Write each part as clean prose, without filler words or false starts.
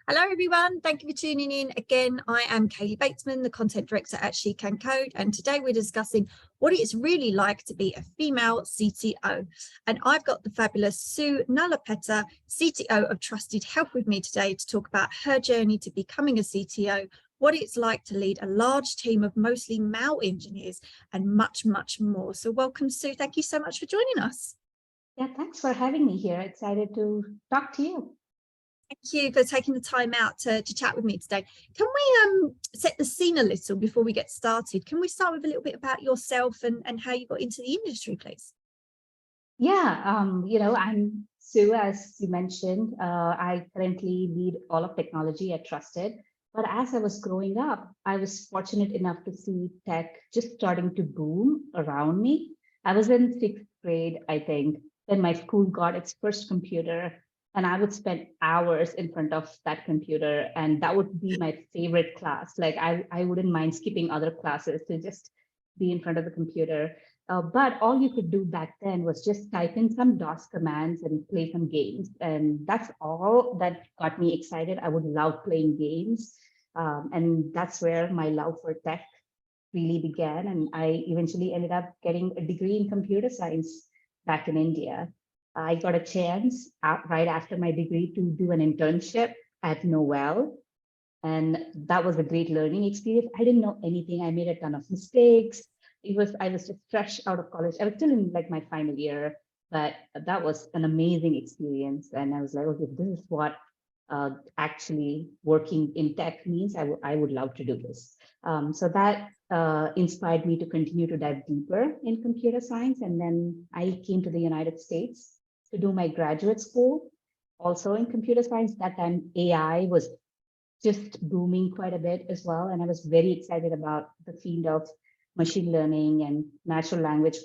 Hello everyone, thank you for tuning in again. I am Kaylee Batesman, the content director at She Can Code, and today we're discussing what it's really like to be a female CTO. And I've got the fabulous Sue Nallapeta, CTO of Trusted Health, with me today to talk about her journey to becoming a CTO, what it's like to lead a large team of mostly male engineers, and much, much more. So welcome, Sue. Thank you so much for joining us. Yeah, thanks for having me here. Excited to talk to you. Thank you for taking the time out to chat with me today. Can we set the scene a little before we get started? Can we start with a little bit about yourself and how you got into the industry, please? Yeah, I'm Sue, as you mentioned. I currently lead all of technology at Trusted. But as I was growing up, I was fortunate enough to see tech just starting to boom around me. I was in sixth grade, I think, when my school got its first computer. And I would spend hours in front of that computer, and that would be my favorite class. Like I wouldn't mind skipping other classes to just be in front of the computer. But all you could do back then was just type in some DOS commands and play some games. And that's all that got me excited. I would love playing games. And that's where my love for tech really began. And I eventually ended up getting a degree in computer science back in India. I got a chance right after my degree to do an internship at Noel. And that was a great learning experience. I didn't know anything. I made a ton of mistakes. I was just fresh out of college. I was still in like my final year, but that was an amazing experience. And I was like, okay, this is what actually working in tech means. I would love to do this. So that inspired me to continue to dive deeper in computer science. And then I came to the United States to do my graduate school, also in computer science. That time AI was just booming quite a bit as well. And I was very excited about the field of machine learning and natural language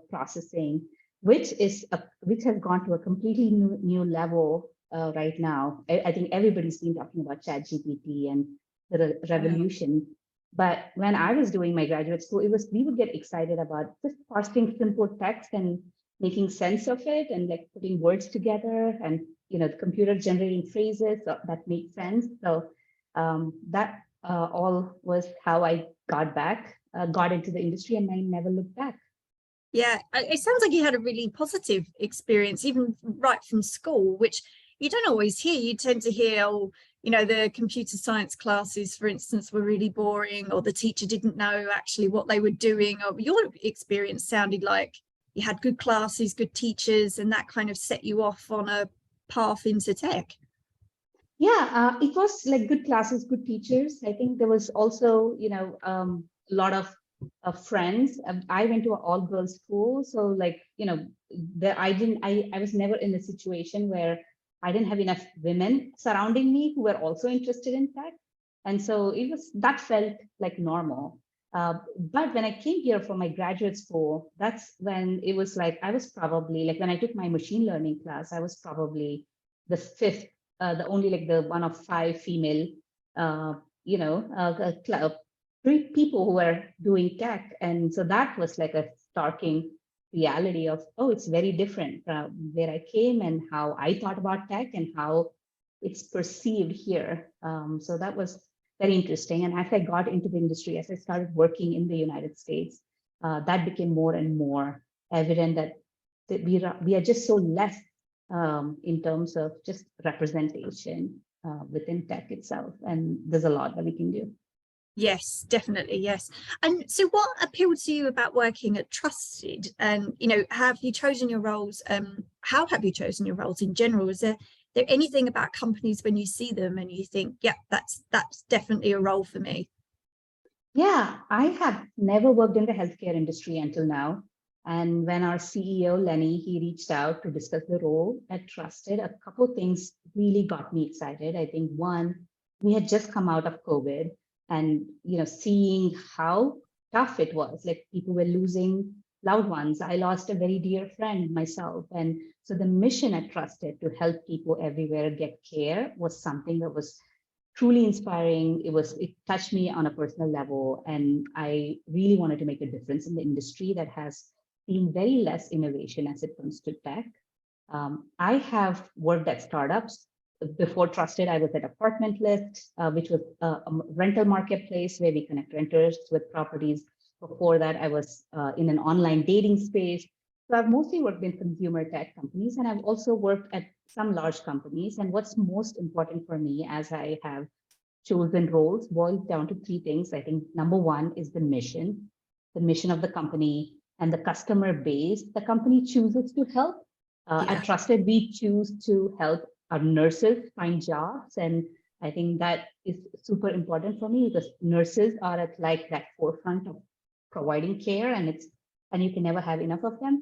processing, which has gone to a completely new level right now. I think everybody's been talking about ChatGPT and the revolution. But when I was doing my graduate school, we would get excited about just parsing simple text and making sense of it and like putting words together and the computer generating phrases that make sense. So that all was how I got into the industry, and I never looked back. Yeah, it sounds like you had a really positive experience, even right from school, which you don't always hear. You tend to hear, oh, the computer science classes, for instance, were really boring, or the teacher didn't know actually what they were doing. Or your experience sounded like you had good classes, good teachers, and that kind of set you off on a path into tech. Yeah, it was like good classes, good teachers. I think there was also, a lot of friends. I went to an all-girls school, so like, I was never in a situation where I didn't have enough women surrounding me who were also interested in tech, and so that felt like normal. But when I came here for my graduate school, that's when it was like I was probably like when I took my machine learning class, I was probably the fifth, the only like the one of five female, three people who were doing tech, and so that was like a starking reality of, oh, it's very different from where I came and how I thought about tech and how it's perceived here. So that was very interesting. And as I got into the industry, as I started working in the United States, that became more and more evident that we are just so less in terms of just representation within tech itself. And there's a lot that we can do. Yes, definitely. Yes. And so what appealed to you about working at Trusted? And, have you chosen your roles? How have you chosen your roles in general? Is there anything about companies when you see them and you think, yeah, that's definitely a role for me? Yeah, I have never worked in the healthcare industry until now. And when our CEO, Lenny, he reached out to discuss the role at Trusted, a couple of things really got me excited. I think one, we had just come out of COVID, and seeing how tough it was, like people were losing loved ones. I lost a very dear friend myself. And so the mission at Trusted to help people everywhere get care was something that was truly inspiring. It touched me on a personal level, and I really wanted to make a difference in the industry that has seen very less innovation as it comes to tech. I have worked at startups before Trusted, I was at Apartment List, which was a rental marketplace where we connect renters with properties. Before that, I was in an online dating space. So I've mostly worked in consumer tech companies, and I've also worked at some large companies. And what's most important for me as I have chosen roles boils down to three things. I think number one is the mission of the company and the customer base the company chooses to help. At Trusted, we choose to help our nurses find jobs. And I think that is super important for me because nurses are at like that forefront of providing care, and you can never have enough of them.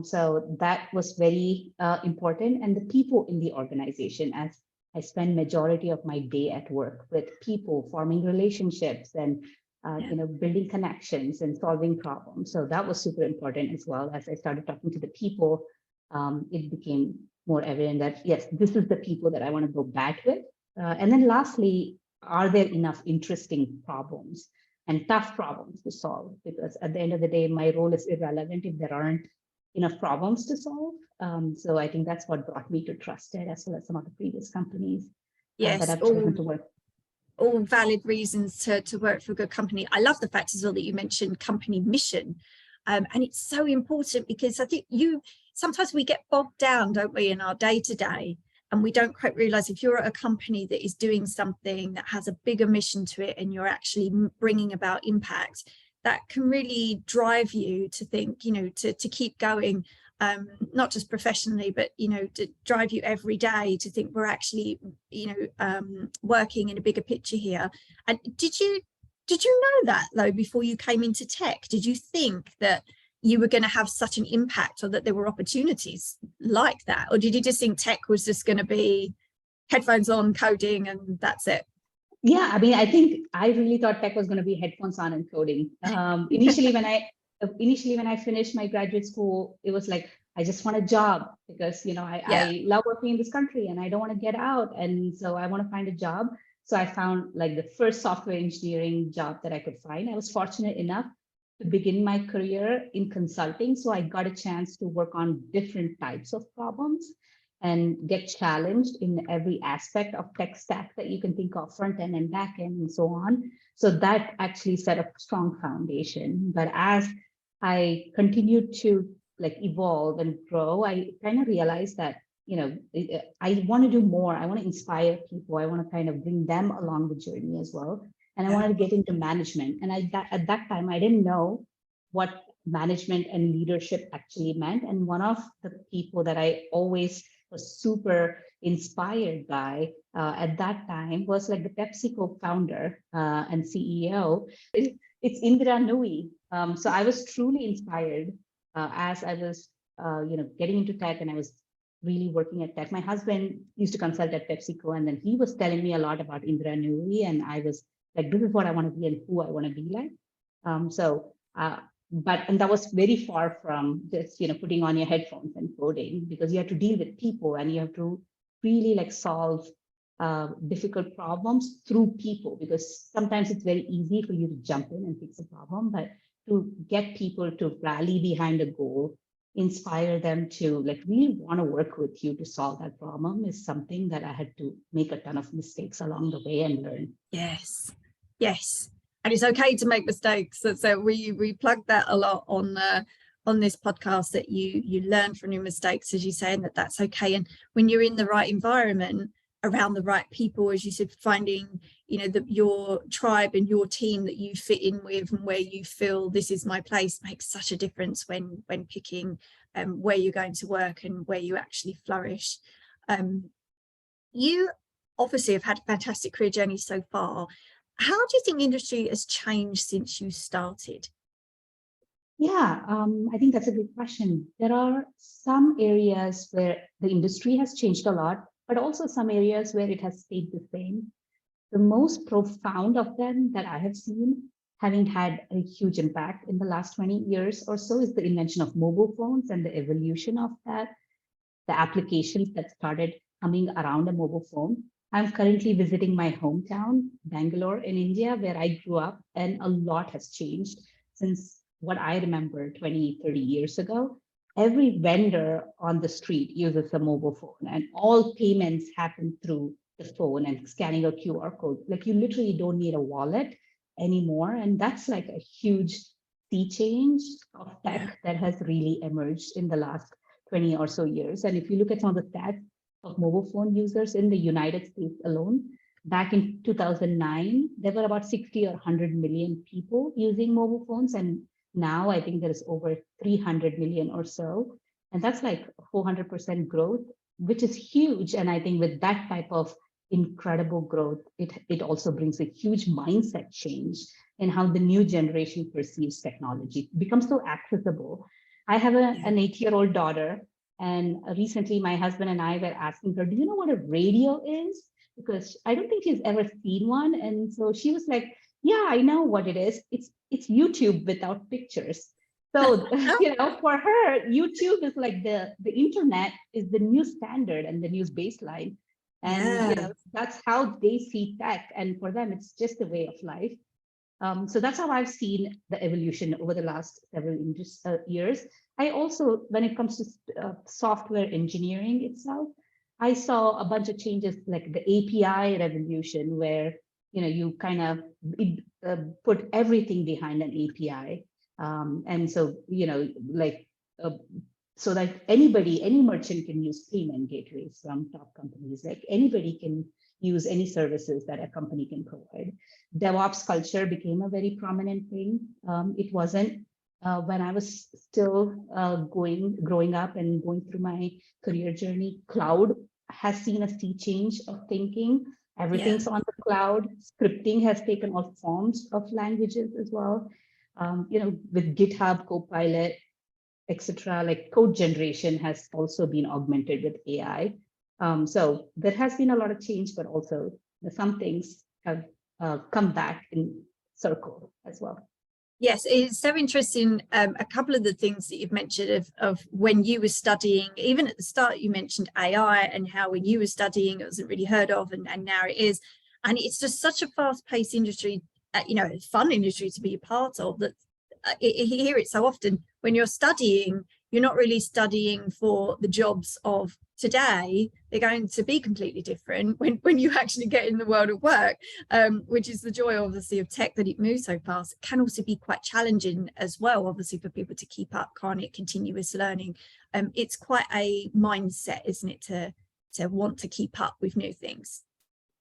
So that was very important. And the people in the organization, as I spend majority of my day at work with people, forming relationships and building connections and solving problems. So that was super important as well. As I started talking to the people, it became more evident that, yes, this is the people that I want to go back with. And then lastly, are there enough interesting problems and tough problems to solve? Because at the end of the day, my role is irrelevant if there aren't enough problems to solve. So I think that's what brought me to Trusted, as well as some of the previous companies that I've chosen to work. All valid reasons to work for a good company. I love the fact as well that you mentioned company mission. And it's so important because I think sometimes we get bogged down, don't we, in our day-to-day, and we don't quite realize if you're at a company that is doing something that has a bigger mission to it and you're actually bringing about impact, that can really drive you to think, to keep going, not just professionally, but, to drive you every day to think we're actually, working in a bigger picture here. And did you know that though, before you came into tech? Did you think that you were going to have such an impact or that there were opportunities like that? Or did you just think tech was just going to be headphones on, coding, and that's it? Yeah, I mean, I think I really thought tech was going to be headphones on and coding. Initially, when I finished my graduate school, it was like, I just want a job because, I love working in this country and I don't want to get out. And so I want to find a job. So I found like the first software engineering job that I could find. I was fortunate enough to begin my career in consulting. So I got a chance to work on different types of problems and get challenged in every aspect of tech stack that you can think of, front end and back end and so on. So that actually set a strong foundation. But as I continued to evolve and grow, I kind of realized that, I want to do more. I want to inspire people. I want to kind of bring them along the journey as well. And I wanted to get into management. And at that time, I didn't know what management and leadership actually meant. And one of the people that I always was super inspired by at that time was like the PepsiCo founder and CEO. It's Indira Nooyi. So I was truly inspired as I was, getting into tech, and I was really working at tech. My husband used to consult at PepsiCo, and then he was telling me a lot about Indira Nooyi, and I was like, this is what I want to be and who I want to be like. And that was very far from just, putting on your headphones and coding, because you have to deal with people and you have to really solve difficult problems through people, because sometimes it's very easy for you to jump in and fix a problem, but to get people to rally behind a goal, inspire them to really want to work with you to solve that problem is something that I had to make a ton of mistakes along the way and learn. Yes. And it's okay to make mistakes. So we plug that a lot on this podcast, that you learn from your mistakes, as you say, and that's okay. And when you're in the right environment, around the right people, as you said, finding your tribe and your team that you fit in with and where you feel this is my place makes such a difference when picking where you're going to work and where you actually flourish. You obviously have had a fantastic career journey so far. How do you think the industry has changed since you started? Yeah, I think that's a good question. There are some areas where the industry has changed a lot, but also some areas where it has stayed the same. The most profound of them that I have seen, having had a huge impact in the last 20 years or so, is the invention of mobile phones and the evolution of that, the applications that started coming around a mobile phone. I'm currently visiting my hometown, Bangalore in India, where I grew up, and a lot has changed since what I remember 20, 30 years ago. every vendor on the street uses a mobile phone, and all payments happen through the phone and scanning a QR code. Like, you literally don't need a wallet anymore. And that's like a huge sea change of tech that has really emerged in the last 20 or so years. And if you look at some of the stats of mobile phone users in the United States alone, back in 2009, there were about 60 or 100 million people using mobile phones. And now I think there is over 300 million or so. And that's like 400% growth, which is huge. And I think with that type of incredible growth, it also brings a huge mindset change in how the new generation perceives technology. It becomes so accessible. I have an 8-year-old daughter, and recently my husband and I were asking her, do you know what a radio is? Because I don't think she's ever seen one. And so she was like, yeah, I know what it is. It's YouTube without pictures. So, for her, YouTube is like the internet is the new standard and the new baseline. And that's how they see tech. And for them, it's just a way of life. So that's how I've seen the evolution over the last several years. I also, when it comes to software engineering itself, I saw a bunch of changes like the API revolution, where you kind of put everything behind an API, and so so that any merchant can use payment gateways from top companies. Like, anybody can use any services that a company can provide. DevOps culture became a very prominent thing. It wasn't when I was still growing up and going through my career journey. Cloud has seen a sea change of thinking. Everything's on the cloud. Scripting has taken all forms of languages as well. With GitHub, Copilot, etc., like code generation has also been augmented with AI. So there has been a lot of change, but also some things have come back in circle as well. Yes, it's so interesting. A couple of the things that you've mentioned of when you were studying, even at the start, you mentioned AI and how when you were studying, it wasn't really heard of, and now it is. And it's just such a fast-paced industry, fun industry to be a part of, that you hear it so often. When you're studying, you're not really studying for the jobs of today. They're going to be completely different when you actually get in the world of work, which is the joy, obviously, of tech, that it moves so fast. It can also be quite challenging as well, obviously, for people to keep up, can't it? Continuous learning. It's quite a mindset, isn't it, to want to keep up with new things?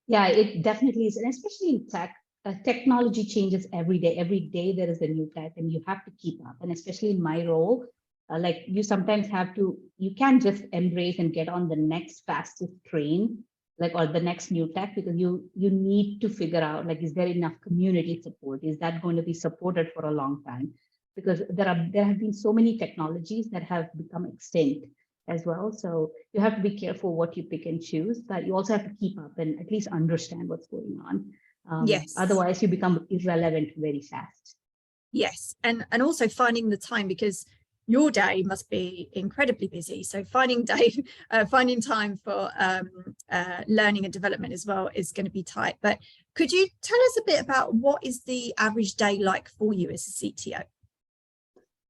Yeah, it definitely is. And especially in tech, technology changes every day. Every day there is a new tech, and you have to keep up. And especially in my role, like, you sometimes you can't just embrace and get on the next fastest train, like, or the next new tech, because you need to figure out, like, is there enough community support? Is that going to be supported for a long time? Because there have been so many technologies that have become extinct as well. So you have to be careful what you pick and choose, but you also have to keep up and at least understand what's going on. Yes. Otherwise, you become irrelevant very fast. Yes, and also finding the time, because your day must be incredibly busy. So finding time for learning and development as well is going to be tight. But could you tell us a bit about what is the average day like for you as a CTO?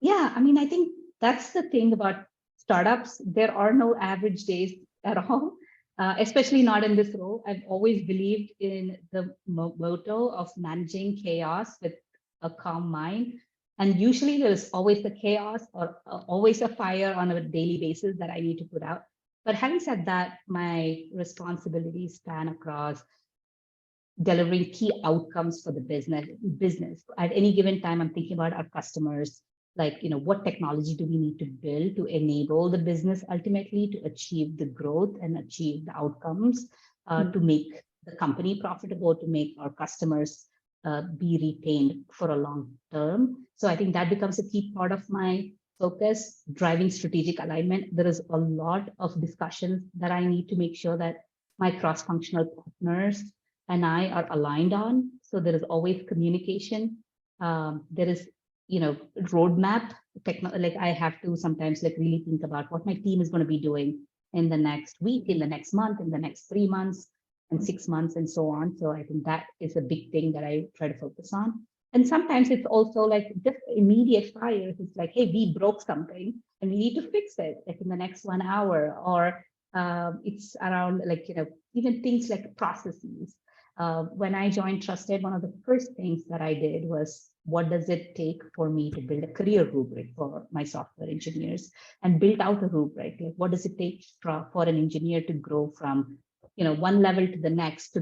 Yeah, I mean, I think that's the thing about startups. There are no average days at all, especially not in this role. I've always believed in the motto of managing chaos with a calm mind. And usually there is always the chaos or always a fire on a daily basis that I need to put out. But having said that, my responsibilities span across delivering key outcomes for the business. At any given time, I'm thinking about our customers, like, what technology do we need to build to enable the business ultimately to achieve the growth and achieve the outcomes, to make the company profitable, to make our customers be retained for a long term. So I think that becomes a key part of my focus, driving strategic alignment. There is a lot of discussions that I need to make sure that my cross-functional partners and I are aligned on. So there is always communication. There is, roadmap. Like, I have to sometimes really think about what my team is going to be doing in the next week, in the next month, in the next 3 months, and 6 months, and so on. So I think that is a big thing that I try to focus on. And sometimes it's also like just immediate fires. It's like, hey, we broke something and we need to fix it like in the next 1 hour. Or it's around like, even things like processes. When I joined Trusted, one of the first things that I did was, what does it take for me to build a career rubric for my software engineers, and built out a rubric. Like, what does it take for an engineer to grow from one level to the next,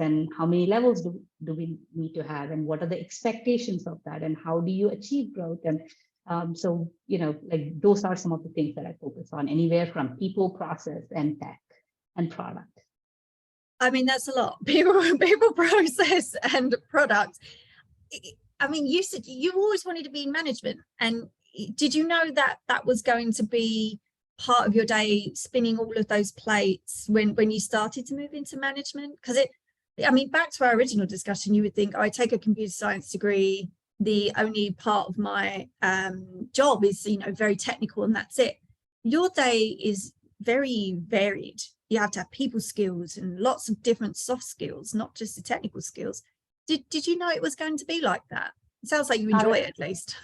and how many levels do we need to have, and what are the expectations of that, and how do you achieve growth? And so, like those are some of the things that I focus on, anywhere from people, process, and tech and product. I mean, that's a lot. People, process, and product. I mean, you said you always wanted to be in management, and did you know that that was going to be part of your day, spinning all of those plates when you started to move into management? Because I mean, back to our original discussion, you would think, I take a computer science degree, the only part of my job is very technical, and that's it. Your day is very varied. You have to have people skills and lots of different soft skills, not just the technical skills. Did you know it was going to be like that? It sounds like you enjoy it, at least.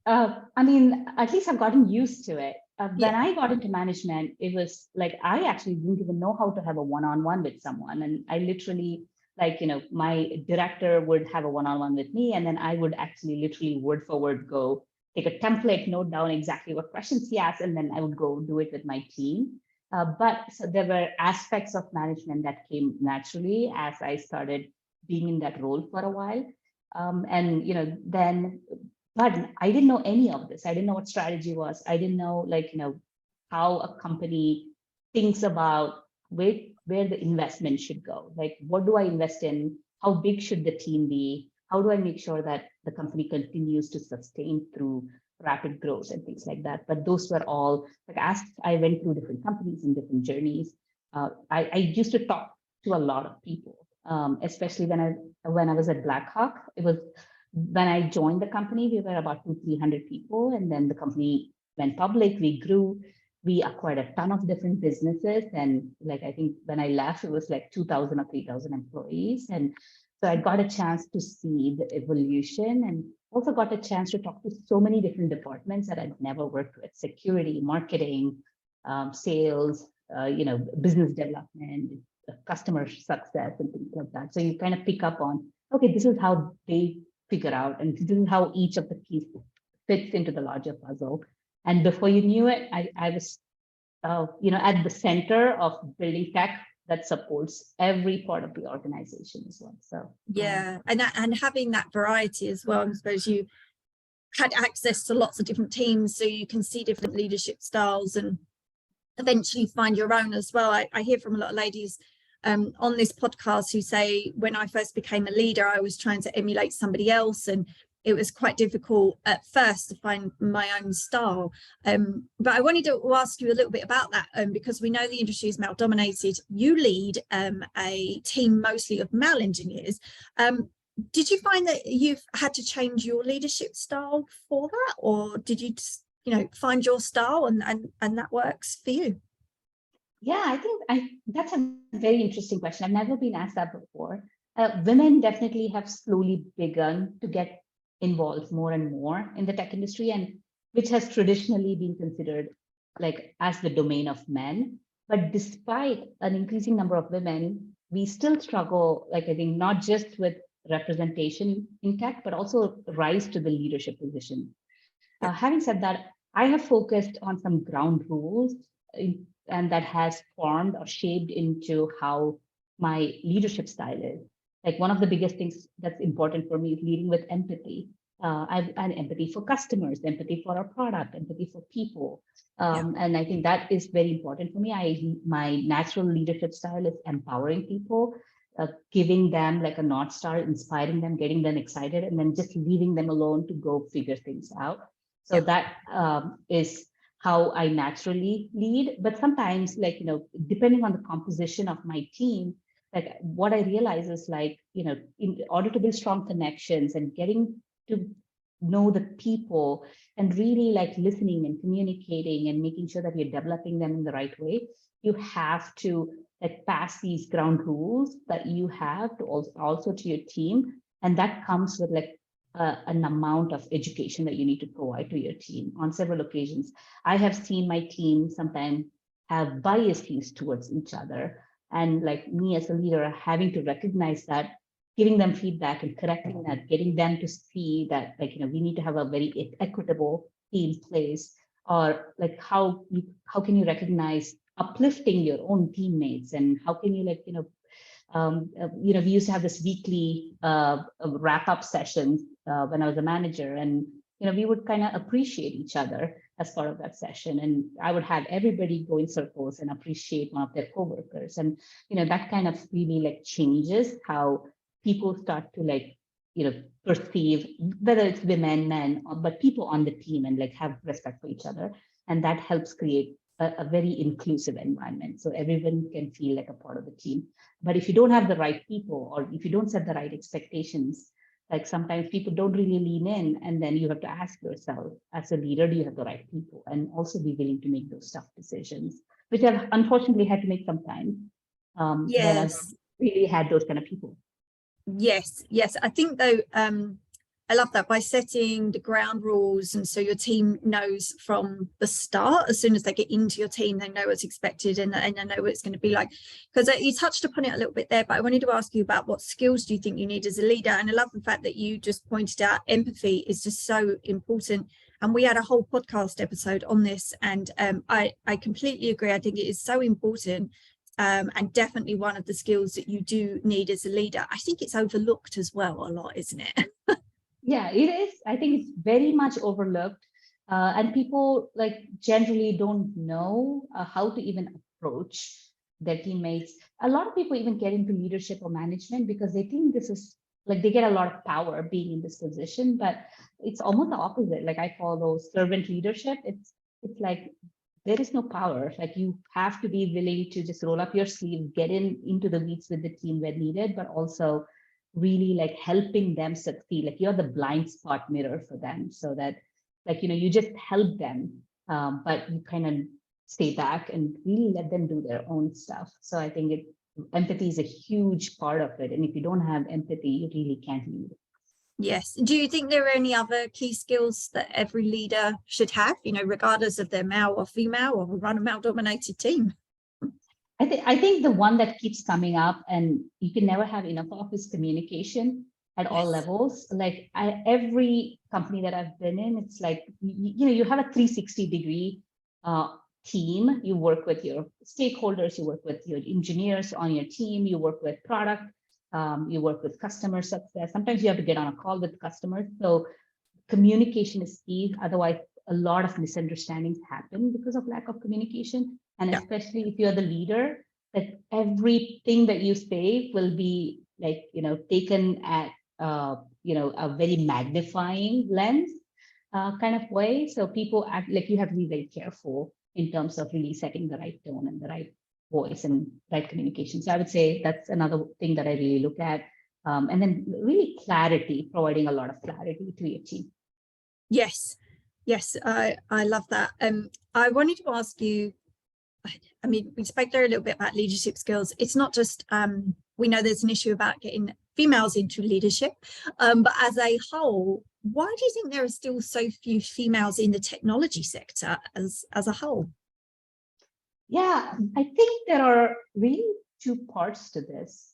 I mean, at least I've gotten used to it. When I got into management, it was like, I actually didn't even know how to have a one-on-one with someone. And I literally, like, my director would have a one-on-one with me, and then I would actually literally word for word go take a template, note down exactly what questions he asked, and then I would go do it with my team. But so there were aspects of management that came naturally as I started being in that role for a while. But I didn't know any of this. I didn't know what strategy was. I didn't know, how a company thinks about where the investment should go. Like, what do I invest in? How big should the team be? How do I make sure that the company continues to sustain through rapid growth and things like that? But those were all, like, as I went through different companies and different journeys, I used to talk to a lot of people, especially when I was at Blackhawk. It was when I joined the company, we were about 200-300 people, and then the company went public. We grew. We acquired a ton of different businesses, and I think when I left, it was like 2,000 or 3,000 employees, and so I got a chance to see the evolution, and also got a chance to talk to so many different departments that I'd never worked with: security, marketing, sales, business development, customer success, and things like that. So you kind of pick up on, okay, this is how they figure out, and this is how each of the pieces fits into the larger puzzle. And before you knew it, I was, at the center of building tech that supports every part of the organization as well. So and having that variety as well. I suppose you had access to lots of different teams, so you can see different leadership styles and eventually find your own as well. I hear from a lot of ladies on this podcast who say, when I first became a leader, I was trying to emulate somebody else, and it was quite difficult at first to find my own style. But I wanted to ask you a little bit about that, because we know the industry is male dominated. You lead a team mostly of male engineers. Did you find that you've had to change your leadership style for that, or did you just, find your style and that works for you? Yeah, I think that's a very interesting question. I've never been asked that before. Women definitely have slowly begun to get involved more and more in the tech industry, and which has traditionally been considered as the domain of men. But despite an increasing number of women, we still struggle, I think, not just with representation in tech, but also rise to the leadership position. Having said that, I have focused on some ground rules, and that has formed or shaped into how my leadership style is. Like, one of the biggest things that's important for me is leading with empathy. I've an empathy for customers, empathy for our product, empathy for people. And I think that is very important for me. My natural leadership style is empowering people, giving them like a North Star, inspiring them, getting them excited, and then just leaving them alone to go figure things out. So that is how I naturally lead. But sometimes, depending on the composition of my team, what I realize is in order to build strong connections and getting to know the people and really listening and communicating and making sure that we're developing them in the right way, you have to pass these ground rules that you have to also to your team, And that comes with like an amount of education that you need to provide to your team on several occasions. I have seen my team sometimes have biases towards each other. And like me as a leader, having to recognize that, giving them feedback and correcting that, getting them to see that, like, we need to have a very equitable team place, or like how can you recognize uplifting your own teammates, and how can you we used to have this weekly wrap-up sessions when I was a manager, and we would kind of appreciate each other as part of that session, and I would have everybody go in circles and appreciate one of their coworkers, and that kind of really like changes how people start to perceive, whether it's women, men, but people on the team, and like have respect for each other, and that helps create a very inclusive environment, so everyone can feel like a part of the team. But if you don't have the right people, or if you don't set the right expectations, like sometimes people don't really lean in, and then you have to ask yourself, as a leader, do you have the right people? And also be willing to make those tough decisions, which I've unfortunately had to make sometimes when I've Yes. really had those kind of people. Yes, yes. I think though, I love that, by setting the ground rules, and so your team knows from the start, as soon as they get into your team, they know what's expected, and they know what it's going to be like. Because you touched upon it a little bit there, but I wanted to ask you about what skills do you think you need as a leader? And I love the fact that you just pointed out empathy is just so important. And we had a whole podcast episode on this, and I completely agree. I think it is so important. And definitely one of the skills that you do need as a leader. I think it's overlooked as well a lot, isn't it? Yeah, it is. I think it's very much overlooked. And people like generally don't know how to even approach their teammates. A lot of people even get into leadership or management because they think this is like they get a lot of power being in this position, but it's almost the opposite. Like I follow servant leadership. It's like there is no power. Like you have to be willing to just roll up your sleeves, get into the weeds with the team where needed, but also really like helping them succeed. Like you're the blind spot mirror for them, so that you just help them, but you kind of stay back and really let them do their own stuff. So I think empathy is a huge part of it, and if you don't have empathy, you really can't lead. Yes. Do you think there are any other key skills that every leader should have, regardless of their male or female, or run a male dominated team? I think the one that keeps coming up, and you can never have enough of, is communication at all levels. Like every company that I've been in, it's like you have a 360-degree team. You work with your stakeholders, you work with your engineers on your team, you work with product, you work with customer success. Sometimes you have to get on a call with customers. So communication is key. Otherwise, a lot of misunderstandings happen because of lack of communication. And especially if you're the leader, that everything that you say will be like, taken at, a very magnifying lens kind of way. So people act like you have to be very careful in terms of really setting the right tone and the right voice and right communication. So I would say that's another thing that I really look at. And then really clarity, providing a lot of clarity to your team. Yes. Yes, I love that. I wanted to ask you, I mean, we spoke there a little bit about leadership skills. It's not just, we know there's an issue about getting females into leadership, but as a whole, why do you think there are still so few females in the technology sector as a whole? Yeah, I think there are really two parts to this.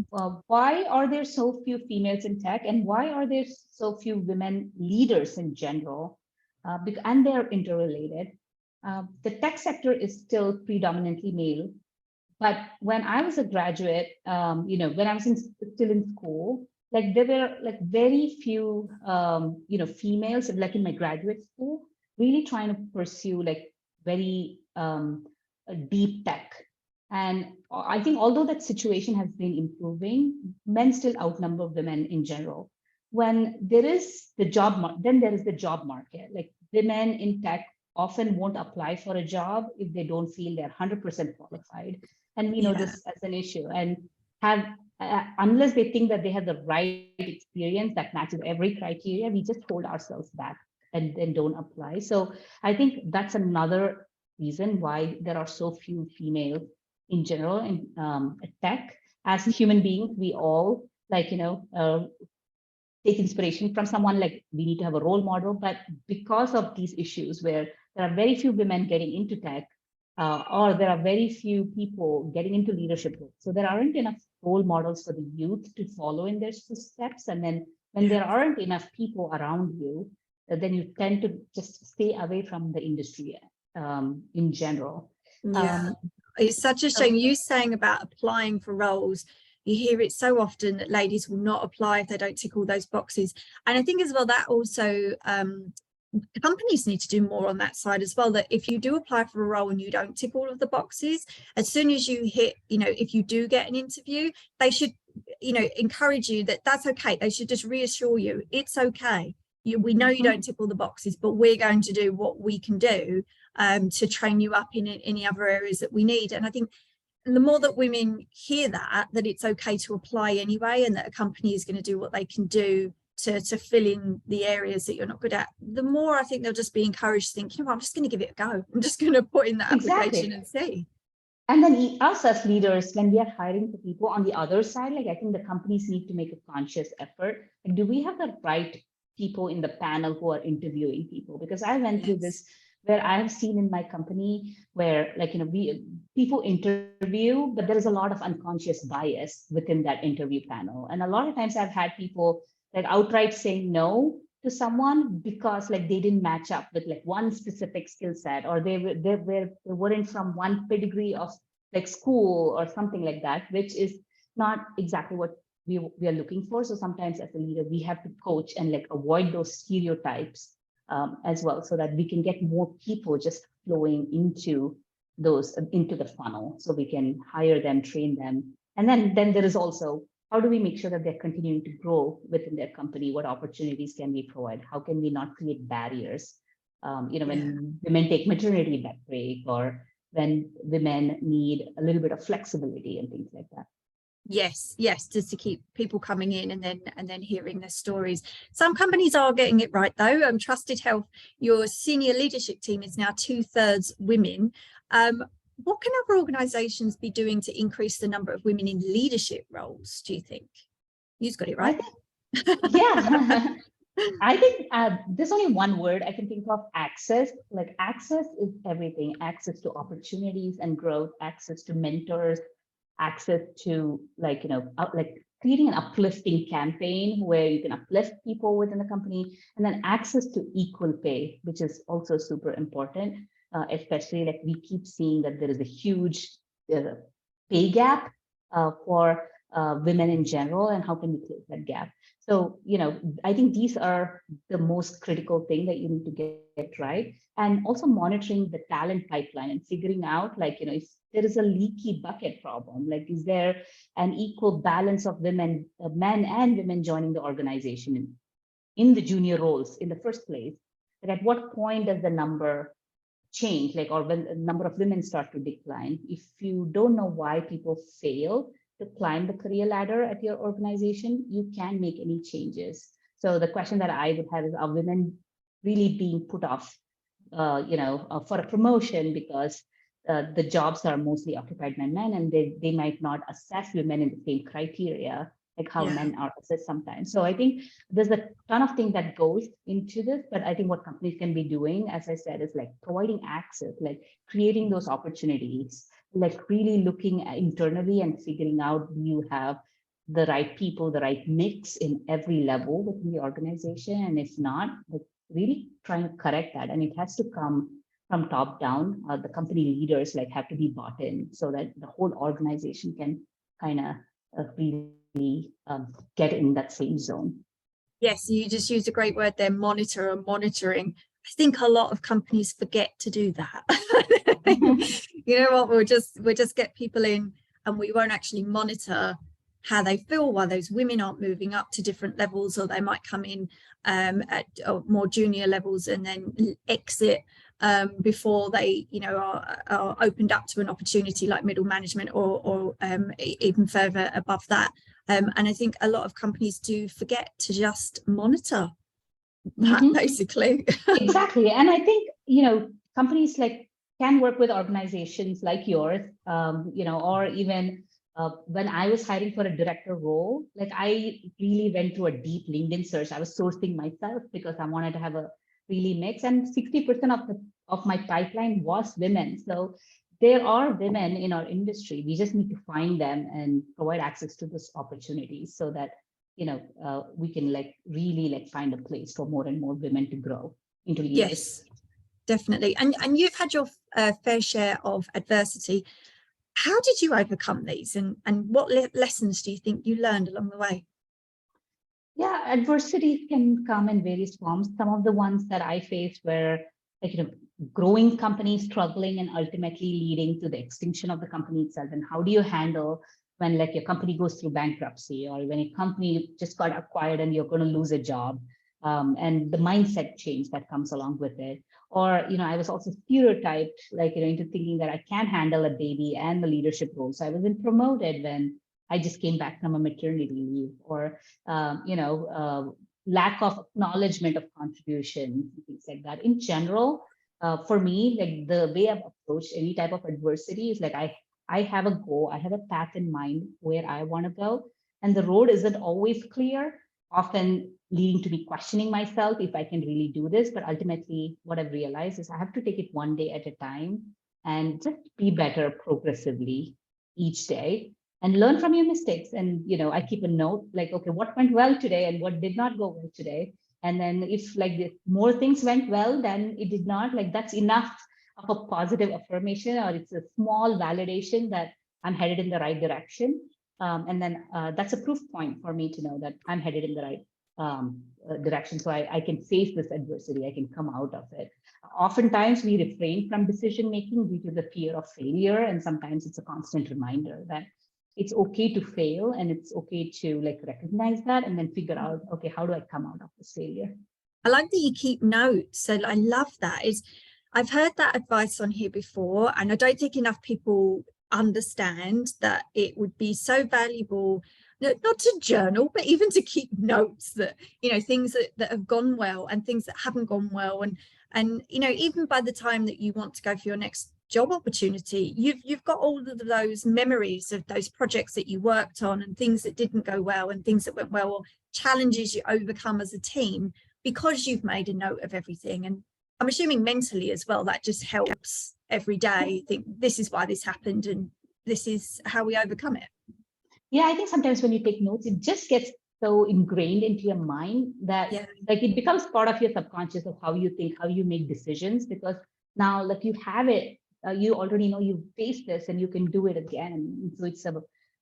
Why are there so few females in tech, and why are there so few women leaders in general? And they're interrelated. The tech sector is still predominantly male, but when I was a graduate, when I was still in school, like there were like very few, females, like in my graduate school, really trying to pursue like very deep tech. And I think although that situation has been improving, men still outnumber women in general. When there is the then there is the job market. Like women in tech often won't apply for a job if they don't feel they're 100% qualified. And we know this as an issue. And unless they think that they have the right experience that matches every criteria, we just hold ourselves back and then don't apply. So I think that's another reason why there are so few females in general in tech. As human beings, we all take inspiration from someone, like we need to have a role model. But because of these issues where there are very few women getting into tech, or there are very few people getting into leadership roles, so there aren't enough role models for the youth to follow in their footsteps. And then when there aren't enough people around you, then you tend to just stay away from the industry in general. Yeah, it's such a shame. You saying about applying for roles, you hear it so often that ladies will not apply if they don't tick all those boxes. And I think as well that also companies need to do more on that side as well, that if you do apply for a role and you don't tick all of the boxes, as soon as you hit, if you do get an interview, they should, encourage you that that's okay. They should just reassure you it's okay. We know you don't tick all the boxes, but we're going to do what we can do to train you up in any other areas that we need. And I think the more that women hear that it's okay to apply anyway, and that a company is going to do what they can do to fill in the areas that you're not good at, the more I think they'll just be encouraged to think, I'm just going to give it a go. I'm just going to put in that application and see. And then us as leaders, when we are hiring for people on the other side, like I think the companies need to make a conscious effort. Like, do we have the right people in the panel who are interviewing people? Because I went through this where I have seen in my company where, like, people interview, but there is a lot of unconscious bias within that interview panel. And a lot of times I've had people like outright saying no to someone because like they didn't match up with like one specific skill set, or they weren't from one pedigree of like school or something like that, which is not exactly what we are looking for. So sometimes as a leader, we have to coach and like avoid those stereotypes as well, so that we can get more people just flowing into the funnel, so we can hire them, train them. And then there is also, how do we make sure that they're continuing to grow within their company? What opportunities can we provide? How can we not create barriers? When women take maternity break, or when women need a little bit of flexibility and things like that. Yes, just to keep people coming in and then hearing their stories. Some companies are getting it right though. Trusted Health, your senior leadership team is now 2/3 women. What can other organizations be doing to increase the number of women in leadership roles, do you think? You've got it right. I think there's only one word I can think of: access. Like, access is everything. Access to opportunities and growth, access to mentors, access to like creating an uplifting campaign where you can uplift people within the company, and then access to equal pay, which is also super important, especially like we keep seeing that there is a huge pay gap for women in general, and how can we close that gap? So, I think these are the most critical thing that you need to get right. And also monitoring the talent pipeline and figuring out, like, if there is a leaky bucket problem, like, is there an equal balance of men and women joining the organization in the junior roles in the first place? And at what point does the number change, like, or when the number of women start to decline? If you don't know why people fail to climb the career ladder at your organization, you can make any changes. So the question that I would have is, are women really being put off, for a promotion because the jobs are mostly occupied by men, and they might not assess women in the same criteria like how men are assessed sometimes. So I think there's a ton of things that goes into this, but I think what companies can be doing, as I said, is like providing access, like creating those opportunities, like really looking at internally and figuring out, do you have the right people, the right mix in every level within the organization? And if not, like really trying to correct that. And it has to come from top down. The company leaders like have to be bought in so that the whole organization can kind of really get in that same zone. Yes, you just used a great word there, monitor and monitoring. I think a lot of companies forget to do that. You know what, we'll just get people in and we won't actually monitor how they feel while those women aren't moving up to different levels, or they might come in at more junior levels and then exit before they are opened up to an opportunity like middle management or even further above that. And I think a lot of companies do forget to just monitor that, basically. Exactly. And I think, companies like can work with organizations like yours, or even when I was hiring for a director role, like I really went through a deep LinkedIn search. I was sourcing myself because I wanted to have a really mix, and 60% of my pipeline was women. So there are women in our industry. We just need to find them and provide access to this opportunity so that we can really find a place for more and more women to grow into leaders. Yes, definitely. And you've had your fair share of adversity. How did you overcome these, and what lessons do you think you learned along the way? Yeah, adversities can come in various forms. Some of the ones that I faced were growing companies struggling and ultimately leading to the extinction of the company itself. And how do you handle when your company goes through bankruptcy, or when a company just got acquired and you're going to lose a job, and the mindset change that comes along with it. Or, I was also stereotyped, into thinking that I can't handle a baby and the leadership role. So I wasn't promoted when I just came back from a maternity leave, or, lack of acknowledgement of contribution, things like that. In general, for me, the way I've approached any type of adversity is I have a goal, I have a path in mind where I want to go, and the road isn't always clear, often leading to me questioning myself if I can really do this. But ultimately, what I've realized is I have to take it one day at a time and just be better progressively each day and learn from your mistakes. And, I keep a note okay, what went well today and what did not go well today. And then if more things went well than it did not, that's enough of a positive affirmation, or it's a small validation that I'm headed in the right direction. And then that's a proof point for me to know that I'm headed in the right direction. So I can face this adversity, I can come out of it. Oftentimes we refrain from decision making due to the fear of failure. And sometimes it's a constant reminder that it's okay to fail, and it's okay to recognize that and then figure out, okay, how do I come out of this failure? I like that you keep notes. So I love that. I've heard that advice on here before, and I don't think enough people understand that it would be so valuable, not to journal, but even to keep notes that, things that have gone well and things that haven't gone well. And even by the time that you want to go for your next job opportunity, you've got all of those memories of those projects that you worked on and things that didn't go well and things that went well, or challenges you overcome as a team, because you've made a note of everything. And I'm assuming mentally as well, that just helps every day think this is why this happened and this is how we overcome it. Yeah, I think sometimes when you take notes, it just gets so ingrained into your mind that it becomes part of your subconscious of how you think, how you make decisions, because now you have it, you already know you faced this and you can do it again. So it's a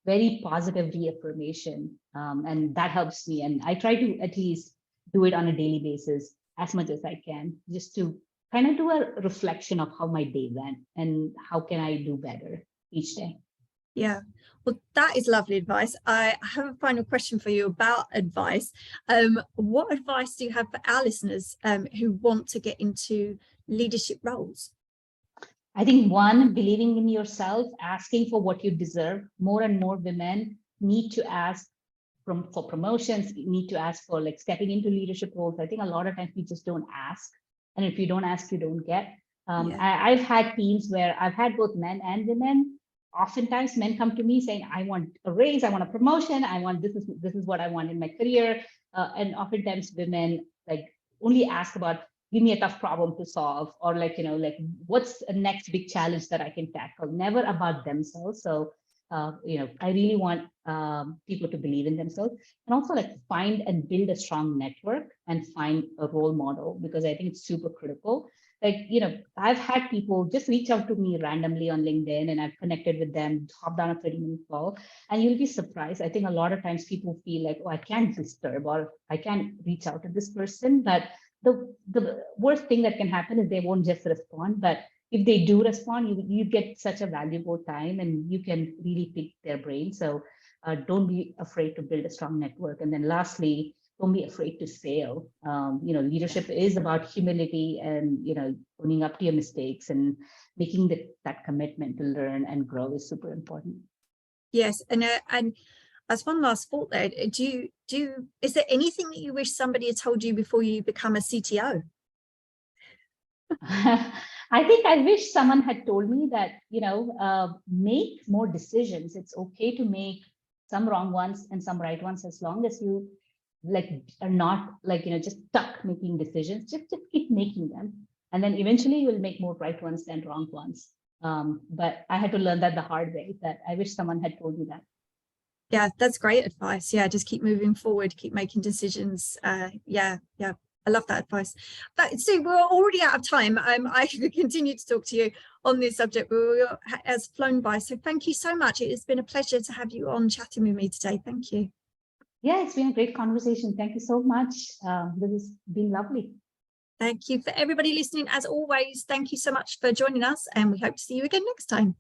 very positive reaffirmation, and that helps me. And I try to at least do it on a daily basis as much as I can, just to kind of do a reflection of how my day went and how can I do better each day. Yeah, well, that is lovely advice. I have a final question for you about advice. What advice do you have for our listeners who want to get into leadership roles? I think one, believing in yourself, asking for what you deserve. More and more women need to ask for promotions, need to ask for stepping into leadership roles. I think a lot of times we just don't ask. And if you don't ask, you don't get. I've had teams where I've had both men and women. Oftentimes men come to me saying, I want a raise, I want a promotion, I want this is what I want in my career. And oftentimes women only ask about, give me a tough problem to solve, or what's the next big challenge that I can tackle, never about themselves. So I really want people to believe in themselves, and also find and build a strong network and find a role model, because I think it's super critical. I've had people just reach out to me randomly on LinkedIn, and I've connected with them, hopped on a 30-minute call, and you'll be surprised. I think a lot of times people feel like, oh, I can't disturb, or I can't reach out to this person. But the worst thing that can happen is they won't just respond. But if they do respond, you get such a valuable time, and you can really pick their brain. So don't be afraid to build a strong network. And then lastly, don't be afraid to fail. Leadership is about humility and, owning up to your mistakes and making that commitment to learn and grow is super important. Yes. And as one last thought there, is there anything that you wish somebody had told you before you become a CTO? I think I wish someone had told me that, make more decisions. It's okay to make some wrong ones and some right ones, as long as you are not just stuck making decisions. Just keep making them. And then eventually you'll make more right ones than wrong ones. But I had to learn that the hard way, that I wish someone had told me that. Yeah, that's great advice. Yeah, just keep moving forward, keep making decisions. Yeah, I love that advice. But Sue, we're already out of time. I could continue to talk to you on this subject, but has flown by. So thank you so much. It has been a pleasure to have you on chatting with me today. Thank you. Yeah, it's been a great conversation. Thank you so much. This has been lovely. Thank you for everybody listening. As always, thank you so much for joining us, and we hope to see you again next time.